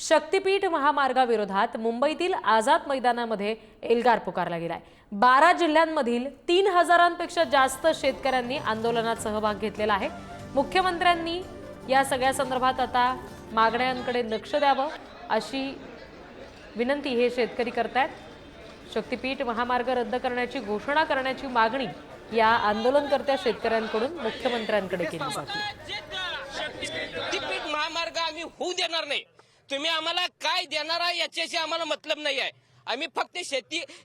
शक्तीपीठ महामार्गाविरोधात मुंबईतील आझाद मैदानामध्ये एल्गार पुकारला गेलाय। 12 जिल्ह्यांमधील 3000पेक्षा जास्त शेतकऱ्यांनी आंदोलनात सहभाग घेतलेला आहे। मुख्यमंत्र्यांनी या सगळ्या संदर्भात आता मागण्यांकडे लक्ष द्यावं अशी विनंती हे शेतकरी करतायत। शक्तीपीठ महामार्ग रद्द करण्याची घोषणा करण्याची मागणी या आंदोलनकर्त्या शेतकऱ्यांकडून मुख्यमंत्र्यांकडे केली जाते। शक्तीपीठ महामार्ग आम्ही होऊ देणार नाही। तुम्ही आम्हाला काय देणार आहे याच्याशी आम्हाला मतलब नाही आहे। आम्ही फक्त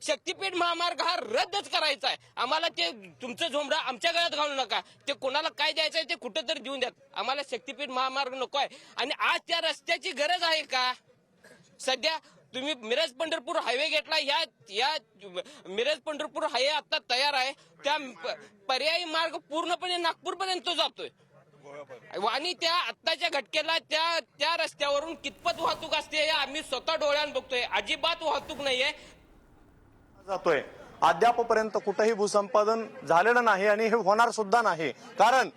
शक्तीपीठ महामार्ग हा रद्दच करायचा आहे। आम्हाला ते तुमचं झोंबडा आमच्या गळ्यात घालू नका। ते कोणाला काय द्यायचं आहे ते कुठं तरी देऊन द्या। आम्हाला शक्तीपीठ महामार्ग नको आहे। आणि आज त्या रस्त्याची गरज आहे का? सध्या तुम्ही मिरज पंढरपूर हायवे घेतला। या मिरज पंढरपूर हायवे आता तयार आहे। त्या पर्यायी मार्ग पूर्णपणे नागपूर पर्यंत जातोय आणि त्या आत्ताच्या घटकेला त्या रस्त्यावरून कितपत वाहतूक असते हे आम्ही स्वतः डोळ्यानं बघतोय। अजिबात वाहतूक नाहीये जातोय। अद्यापपर्यंत कुठेही भूसंपादन झालेलं नाही आणि हे होणार सुद्धा नाही। कारण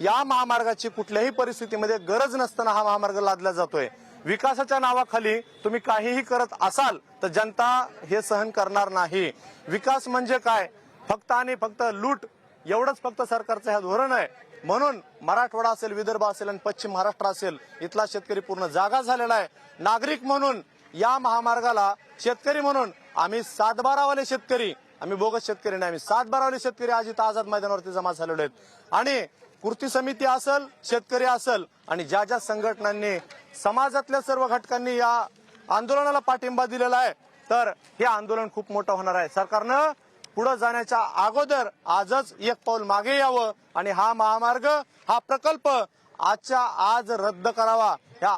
या महामार्गाची कुठल्याही परिस्थितीमध्ये गरज नसताना हा महामार्ग लादला जातोय। विकासाच्या नावाखाली तुम्ही काहीही करत असाल तर जनता हे सहन करणार नाही। विकास म्हणजे काय? फक्त आणि फक्त लूट एवढंच फक्त सरकारचं हे धोरण आहे। म्हणून मराठवाडा असेल, विदर्भ असेल आणि पश्चिम महाराष्ट्र असेल, इथला शेतकरी पूर्ण जागा झालेला आहे। नागरिक म्हणून या महामार्गाला, शेतकरी म्हणून आम्ही 7-12 वाले शेतकरी, आम्ही बोगस शेतकरी नाही, आम्ही 7-12 वाले शेतकरी आज इथं आझाद मैदानावरती जमा झालेले आहेत। आणि कृती समिती असेल, शेतकरी असेल आणि ज्या ज्या संघटनांनी, समाजातल्या सर्व घटकांनी या आंदोलनाला पाठिंबा दिलेला आहे, तर हे आंदोलन खूप मोठं होणार आहे। सरकारनं पुढे जाण्याच्या अगोदर आजच एक पाऊल मागे यावं आणि हा महामार्ग, हा प्रकल्प आजच्या आज रद्द करावा। या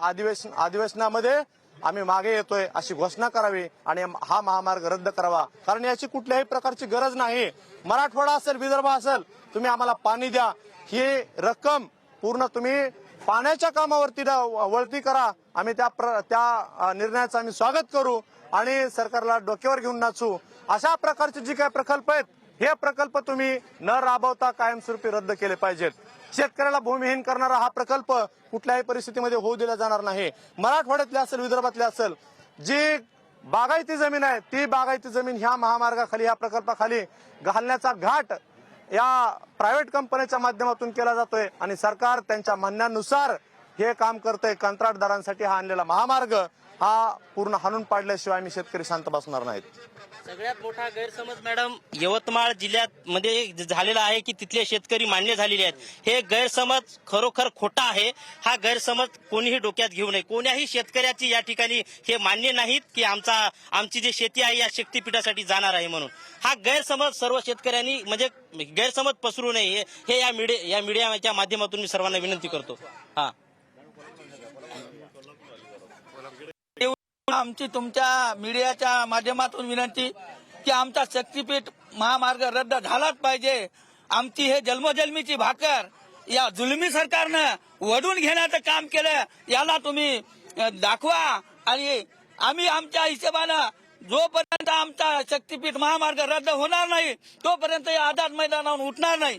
अधिवेशनामध्ये आम्ही मागे येतोय अशी घोषणा करावी आणि हा महामार्ग रद्द करावा। कारण याची कुठल्याही प्रकारची गरज नाही। मराठवाडा असेल, विदर्भ असेल, तुम्ही आम्हाला पाणी द्या। ही रक्कम पूर्ण तुम्ही पाण्याच्या कामावरती वळती करा। आम्ही त्या निर्णयाचं आम्ही स्वागत करू आणि सरकारला डोक्यावर घेऊन नाचू। अशा प्रकारचे जे काही प्रकल्प आहेत, हे प्रकल्प तुम्ही न राबवता कायमस्वरूपी रद्द केले पाहिजेत। शेतकऱ्याला भूमिहीन करणारा हा प्रकल्प कुठल्याही परिस्थितीमध्ये होऊ दिला जाणार नाही। मराठवाड्यातले असेल, विदर्भातले असेल, जी बागायती जमीन आहे, ती बागायती जमीन ह्या महामार्गाखाली, ह्या प्रकल्पाखाली घालण्याचा घाट या प्रायव्हेट कंपन्यांच्या माध्यमातून केला जातोय आणि सरकार त्यांच्या म्हणण्यानुसार हे काम करतंय। कंत्राटदारांसाठी हा आणलेला महामार्ग हा पूर्ण हाणून पाडल्याशिवाय आम्ही शेतकरी शांत बसणार नाहीत। सगळ्यात मोठा गैरसमज मॅडम यवतमाळ जिल्ह्यात मध्ये झालेला आहे की तिथले शेतकरी मान्य झालेले आहेत। हे गैरसमज खरोखर खोटा आहे। हा गैरसमज कोणीही डोक्यात घेऊ नये। कोण्याही शेतकऱ्याची या ठिकाणी हे मान्य नाहीत की आमची जी शेती आहे या शक्तीपीठासाठी जाणार आहे म्हणून। हा गैरसमज सर्व शेतकऱ्यांनी म्हणजे गैरसमज पसरू नये हे या मीडियाच्या माध्यमातून मी सर्वांना विनंती करतो। हा आमची तुमच्या मीडियाच्या माध्यमातून विनंती की आमचा शक्तीपीठ महामार्ग रद्द झालाच पाहिजे। आमची हे जन्मजन्मीची भाकर या जुलमी सरकारनं वडून घेण्याचं काम केलं, याला तुम्ही दाखवा। आणि आम्ही आमच्या हिशोबानं जोपर्यंत आमचा शक्तीपीठ महामार्ग रद्द होणार नाही तोपर्यंत या आझाद मैदानावर उठणार नाही।